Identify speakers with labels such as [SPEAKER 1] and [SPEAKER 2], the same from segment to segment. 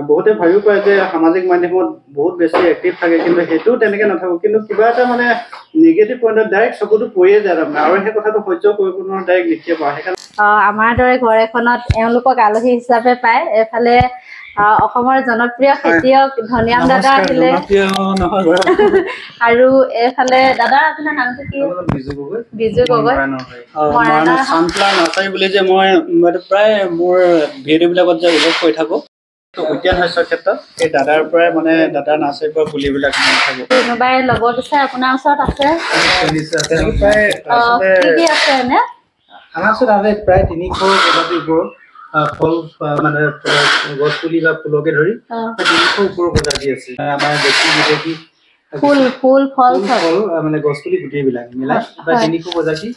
[SPEAKER 1] বহুতে ভাবিব পাৰে যে সামাজিক মাধ্যমত বহুত বেছি এক্টিভ থাকে কিন্তু সেইটো তেনেকৈ নাথাকোঁ কিন্তু কিবা এটা মানে নিগেটিভ পইণ্টত ডাইৰেক্ট চকুটো পৰিয়ে যায় তাৰমানে আৰু সেই কথাটো সহ্য কৰিব নোৱাৰোঁ ডাইৰেক্ট লিখিয়ে পাওঁ সেইকাৰণে
[SPEAKER 2] আমাৰ দৰে ঘৰ এখনত এওঁলোকক আলহী হিচাপে পায় এফালে অসমৰ জনপ্ৰিয় খেতিয়ক ধনিৰাম দাদা আহিলে আৰু এফালে দাদা আপোনাৰ নামটো কি বিজু গগৈ
[SPEAKER 1] চানফ্লাৱাৰ নাৰ্চাৰী বুলি যে মই প্ৰায় মোৰ ভিডিঅ'বিলাকত যে উল্লেখ কৰি থাকোঁ উদ্যান শস্যৰ ক্ষেত্ৰত এই দাদাৰ পৰাই মানে দাদাৰ নাৰ্চাৰীৰ পৰা পুলিবিলাক মই থাকোঁ
[SPEAKER 2] কোনোবাই ল'ব বিচাৰে আপোনাৰ ওচৰত আছে
[SPEAKER 1] আমাৰ ওচৰত আছে প্ৰায় 300 প্ৰজাতিৰ ওপৰত ফল মানে গছ পুলি বা ফুলকে ধৰি 300 ওপৰৰ প্ৰজাতি আছে আমাৰ দেশী বিদেশী
[SPEAKER 2] ফুল
[SPEAKER 1] মানে গছ পুলি গোটেইবিলাক মিলাই প্ৰায় 300 প্ৰজাতি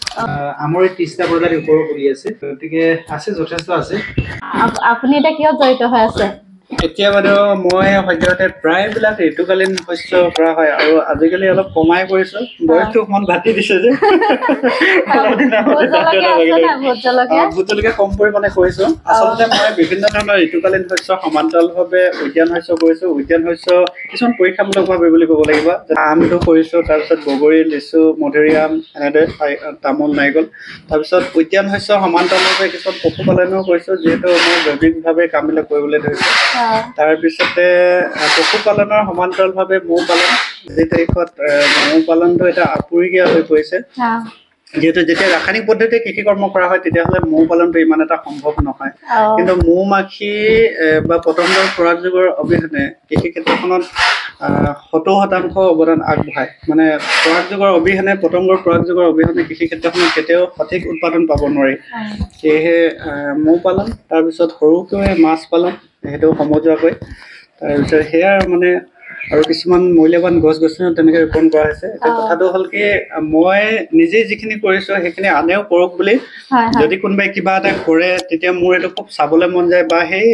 [SPEAKER 1] আমাৰ 30টা প্ৰজাতিৰ ওপৰৰ পুলি আছে গতিকে আছে যথেষ্ট আছে
[SPEAKER 2] আপুনি এতিয়া কিয় জড়িত হৈ আছে
[SPEAKER 1] এতিয়া মানে মই সদ্যহতে প্ৰায়বিলাক ঋতুকালীন শস্য কৰা হয় আৰু আজিকালি অলপ কমাই কৰিছোঁ বয়সটো অকণমান ভাতি দিছে যে ভোট জলকীয়া কম পৰিমাণে কৰিছোঁ আচলতে মই বিভিন্ন ধৰণৰ ঋতুকালীন শস্য সমান্তৰালভাৱে উদ্যান শস্য কৰিছোঁ উদ্যান শস্য কিছুমান পৰীক্ষামূলকভাৱে বুলি ক'ব লাগিব আমটো কৰিছোঁ তাৰপিছত বগৰী লিচু মধুৰিআম এনেদৰে তামোল নাৰিকল তাৰপিছত উদ্যান শস্য সমান্তৰালভাৱে কিছুমান পশুপালনো কৰিছোঁ যিহেতু মই জৈৱিকভাৱে কামবিলাক কৰিবলৈ ধৰিছোঁ তাৰপিছতে পশুপালনৰ সমান্তৰালভাৱে মৌ পালন যি তাৰিখত মৌ পালনটো এটা আপুৰুগীয়া হৈ পৰিছে যিহেতু যেতিয়া ৰাসায়নিক পদ্ধতিৰে কৃষি কৰ্ম কৰা হয় তেতিয়াহ'লে মৌ পালনটো ইমান এটা সম্ভৱ নহয় কিন্তু মৌ মাখি বা পতংগৰ খোৰাক যোগৰ অবিহনে কৃষি ক্ষেত্ৰখনত 70% অৱদান আগবঢ়ায় মানে খোৰাক যোগৰ অবিহনে পতংগৰ খোৰাক যোগৰ অবিহনে কৃষি ক্ষেত্ৰখনত কেতিয়াও সঠিক উৎপাদন পাব নোৱাৰি সেয়েহে মৌ পালন তাৰপিছত সৰুকৈ মাছ পালন সেইটো সমজুৱাকৈ তাৰপিছত সেয়া মানে আৰু কিছুমান মূল্যৱান গছ গছনিও তেনেকৈ ৰোপণ কৰা হৈছে এতিয়া কথাটো হ'ল কি মই নিজেই যিখিনি কৰিছোঁ সেইখিনি আনেও কৰক বুলি যদি কোনোবাই কিবা এটা কৰে তেতিয়া মোৰ এইটো খুব চাবলৈ মন যায় বা সেই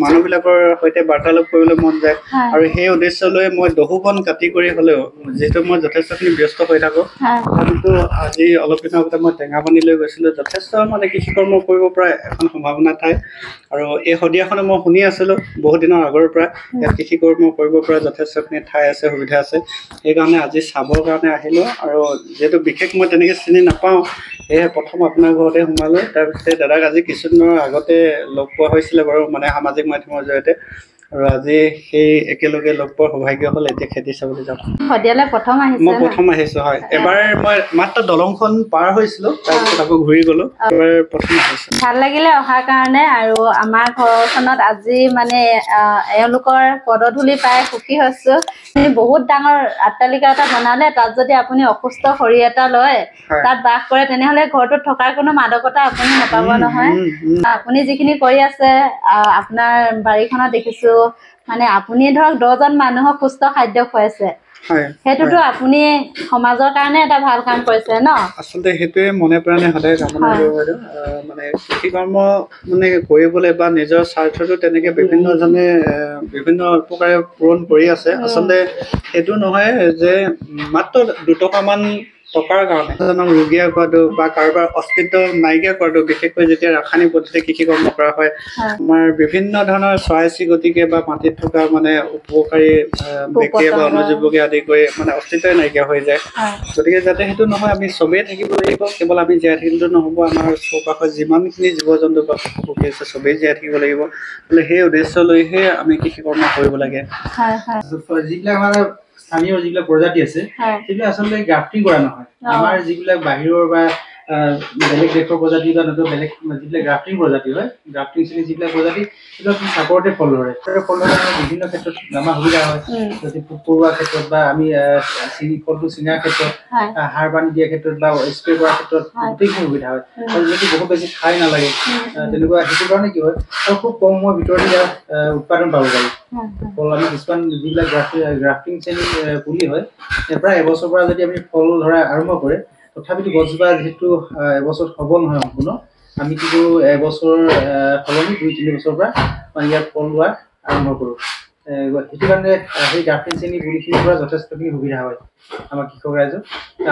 [SPEAKER 1] মানুহবিলাকৰ সৈতে বাৰ্তালাপ কৰিবলৈ মন যায় আৰু সেই উদ্দেশ্যলৈ মই দহুবন কাটি কৰি হ'লেও যিহেতু মই যথেষ্টখিনি ব্যস্ত হৈ থাকোঁ তথাপিতো আজি অলপ দিনৰ আগতে মই টেঙাপানী লৈ গৈছিলোঁ যথেষ্ট মানে কৃষি কৰ্ম কৰিব পৰা এখন সম্ভাৱনা ঠাই আৰু এই শদিয়াখনে মই শুনি আছিলোঁ বহুত দিনৰ আগৰ পৰা ইয়াত কৃষি কৰ্ম কৰিব পৰা যথেষ্টখিনি ঠাই আছে সুবিধা আছে সেইকাৰণে আজি চাবৰ কাৰণে আহিলোঁ আৰু যিহেতু বিশেষ মই তেনেকৈ চিনি নাপাওঁ সেয়ে প্ৰথম আপোনাৰ ঘৰতে সোমালোঁ তাৰপিছতে দাদাক আজি কিছুদিনৰ আগতে লগ পোৱা হৈছিলে বাৰু মানে সামাজিক মাধ্যমৰ জৰিয়তে আৰু আজি সেই একেলগে লগ পোৱাৰ সৌভাগ্য হ'ল এতিয়া খেতি চাবলৈ যাম
[SPEAKER 2] শদিয়ালৈ মই
[SPEAKER 1] প্ৰথম আহিছোঁ হয় এবাৰ মই মাত্ৰ দলংখন পাৰ হৈছিলোঁ তাৰপিছত আকৌ ঘূৰি গ'লোঁ এবাৰ প্ৰথম আহিছোঁ
[SPEAKER 2] ভাল লাগিলে অহাৰ কাৰণে আৰু আমাৰ ঘৰখনত আজি মানে এওঁলোকৰ পদধূলি পাই সুখী হৈছোঁ বহুত ডাঙৰ অট্টালিকা এটা বনালে তাত যদি আপুনি অসুস্থ শৰীৰ এটা লয় তাত বাস কৰে তেনেহ'লে ঘৰটোত থকাৰ কোনো মাদকতা আপুনি নাপাব নহয় আপুনি যিখিনি কৰি আছে আপোনাৰ বাৰীখনত দেখিছোঁ মানে আপুনি ধৰক 10জন মানুহক সুস্থ খাদ্য খুৱাইছে সেইটোতো আপুনি সমাজৰ কাৰণে এটা ভাল কাম কৰিছে ন
[SPEAKER 1] আচলতে সেইটোৱে মনে প্ৰাণে সদায় কামনা কৰিব মানে কৃষি কৰ্ম মানে কৰিবলৈ বা নিজৰ স্বাৰ্থটো তেনেকৈ বিভিন্নজনে বিভিন্ন প্ৰকাৰে পূৰণ কৰি আছে আচলতে সেইটো নহয় যে মাত্ৰ 2 টকামান টকাৰ কাৰণে এজনক ৰোগীয়া কৰাটো বা কাৰোবাৰ অস্তিত্ব নাইকিয়া কৰাটো বিশেষকৈ যেতিয়া ৰাসায়নিক পদ্ধতিৰে কৃষি কৰ্ম কৰা হয় আমাৰ বিভিন্ন ধৰণৰ চৰাই চিৰিকটিকে বা মাটিত থকা মানে উপকাৰী বেক্টেৰিয়া বা অনুজীৱকে আদি কৰি মানে অস্তিত্বই নাইকিয়া হৈ যায় গতিকে যাতে সেইটো নহয় আমি চবেই থাকিব লাগিব কেৱল আমি জীয়াই থাকিলেতো নহ'ব আমাৰ চৌপাশত যিমানখিনি জীৱ জন্তু বা পক্ষী আছে চবেই জীয়াই থাকিব লাগিব বোলে সেই উদ্দেশ্য লৈহে আমি কৃষি কৰ্ম কৰিব লাগে যিবিলাক আমাৰ স্থানীয় যিবিলাক প্ৰজাতি আছে সেইবিলাক আচলতে গ্ৰাফটিং কৰা নহয় আমাৰ যিবিলাক বাহিৰৰ বা বেলেগ দেশৰ প্ৰজাতি বা নতুন বেলেগ যিবিলাক গ্ৰাফটিং প্ৰজাতি হয় গ্ৰাফটিং শ্ৰেণীৰ যিবিলাক প্ৰজাতি সেইবিলাক চাপৰতে ফল ধৰে বিভিন্ন ক্ষেত্ৰত আমাৰ সুবিধা হয় যদি পোক পৰুৱাৰ ক্ষেত্ৰত বা আমি ফলটো চিঙাৰ ক্ষেত্ৰত সাৰ পানী দিয়াৰ ক্ষেত্ৰত বা স্প্ৰে কৰাৰ ক্ষেত্ৰত গোটেইখিনি সুবিধা হয় আৰু যদি বহুত বেছি ঠাই নালাগে তেনেকুৱা সেইটো কাৰণে কি হয় আৰু খুব কম সময়ৰ ভিতৰতে ইয়াৰ উৎপাদন পাব পাৰি ফল আমি কিছুমান যিবিলাক গ্ৰাফটিং শ্ৰেণীৰ পুলি হয় প্ৰায় এবছৰৰ পৰা যদি আমি ফল ধৰা আৰম্ভ কৰে তথাপিতো গছজোপা যিহেতু এবছৰত হ'ব নহয় সম্পূৰ্ণ আমি কি কৰোঁ এবছৰ সলনি 2-3 বছৰৰ পৰা ইয়াত ফল লোৱা আৰম্ভ কৰোঁ সেইটো কাৰণে সেই গ্ৰাফটিং শ্ৰেণীৰ পুলিখিনিৰ পৰা যথেষ্টখিনি সুবিধা হয় আমাৰ কৃষক ৰাইজৰ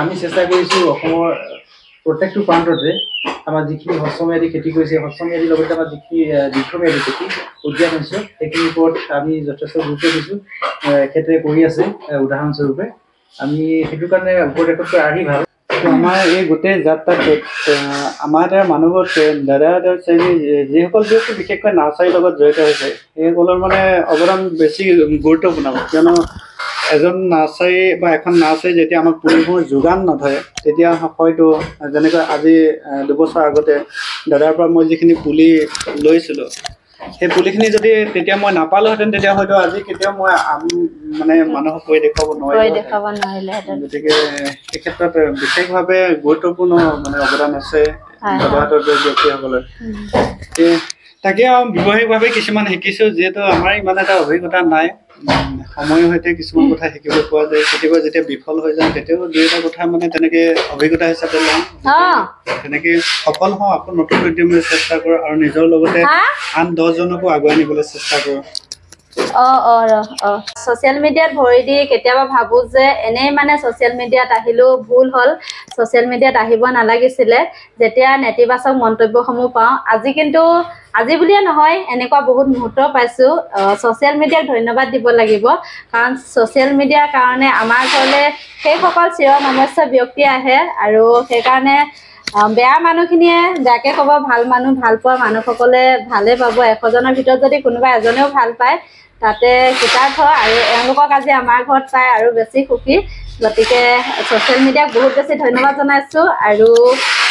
[SPEAKER 1] আমি চেষ্টা কৰিছোঁ অসমৰ প্ৰত্যেকটো প্ৰান্ততে আমাৰ যিখিনি হ্ৰস্বম্যাদী খেতি কৰিছে হ্ৰস্বম্যাদীৰ লগতে আমাৰ যিখিনি দীৰ্ঘম্যাদী খেতি উদ্যান হৈছে সেইখিনিৰ ওপৰত আমি যথেষ্ট গুৰুত্ব দিছোঁ এখেতে কৰি আছে উদাহৰণস্বৰূপে আমি সেইটো কাৰণে উপদেশতকৈ আহি ভাল আমাৰ এই গোটেই যাত্ৰাটোত আমাৰ দ্বাৰা মানুহবোৰ দাদা শ্ৰেণী যিসকল ব্যক্তি বিশেষকৈ নাৰ্চাৰীৰ লগত জড়িত হৈছে সেইসকলৰ মানে অৱদান বেছি গুৰুত্বপূৰ্ণ কিয়নো এজন নাৰ্চাৰী বা এখন নাৰ্চাৰী যেতিয়া আমাক পুলিবোৰ যোগান নধৰে তেতিয়া হয়তো যেনেকৈ আজি 2 বছৰ আগতে দাদাৰ পৰা মই যিখিনি পুলি লৈছিলোঁ সেই পুলিখিনি যদি তেতিয়া মই নাপালোহেঁতেন তেতিয়া হয়তো আজি কেতিয়াও মই মানে মানুহক কৈ দেখুৱাব নোৱাৰিলোহেঁতেন গতিকে এই ক্ষেত্ৰত বিশেষভাৱে গুৰুত্বপূৰ্ণ মানে অৱদান আছে দাদাহঁতৰ ব্যক্তিসকলৰ তাকে আৰু ব্যৱহাৰিকভাৱে কিছুমান শিকিছোঁ যিহেতু আমাৰ ইমান এটা অভিজ্ঞতা নাই সময়ৰ সৈতে কিছুমান কথা শিকিব পোৱা যায় কেতিয়াবা যেতিয়া বিফল হৈ যায় তেতিয়াও 2-এটা কথা মানে তেনেকে অভিজ্ঞতা হিচাপে লওঁ তেনেকে সফল হওঁ আকৌ নতুন উদ্যমে চেষ্টা কৰোঁ আৰু নিজৰ লগতে আন 10জনকো আগুৱাই নিবলৈ চেষ্টা কৰোঁ
[SPEAKER 2] ছ'চিয়েল মিডিয়াত ভৰি দি কেতিয়াবা ভাবোঁ যে এনেই মানে ছ'চিয়েল মিডিয়াত আহিলেও ভুল হ'ল ছ'চিয়েল মিডিয়াত আহিব নালাগিছিলে যেতিয়া নেতিবাচক মন্তব্যসমূহ পাওঁ আজি বুলিয়ে নহয় এনেকুৱা বহুত মুহূৰ্ত পাইছোঁ ছ'চিয়েল মিডিয়াক ধন্যবাদ দিব লাগিব কাৰণ ছ'চিয়েল মিডিয়াৰ কাৰণে আমাৰ ঘৰলৈ সেইসকল চিৰনমস্য ব্যক্তি আহে আৰু সেইকাৰণে বেয়া মানুহখিনিয়ে বেয়াকৈ ক'ব ভাল মানুহ ভাল পোৱা মানুহসকলে ভালেই পাব 100জনৰ ভিতৰত যদি কোনোবা এজনেও ভাল পায় তাতে কৃতাৰ্থ আৰু এওঁলোকক আজি আমাৰ ঘৰত পাই আৰু বেছি সুখী গতিকে ছ'চিয়েল মিডিয়াক বহুত বেছি ধন্যবাদ জনাইছোঁ আৰু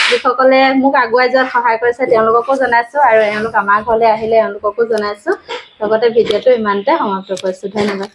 [SPEAKER 2] যিসকলে মোক আগুৱাই যোৱাত সহায় কৰিছে তেওঁলোককো জনাইছোঁ আৰু এওঁলোক আমাৰ ঘৰলৈ আহিলে এওঁলোককো জনাইছোঁ লগতে ভিডিঅ'টো ইমানতে সমাপ্ত কৰিছোঁ ধন্যবাদ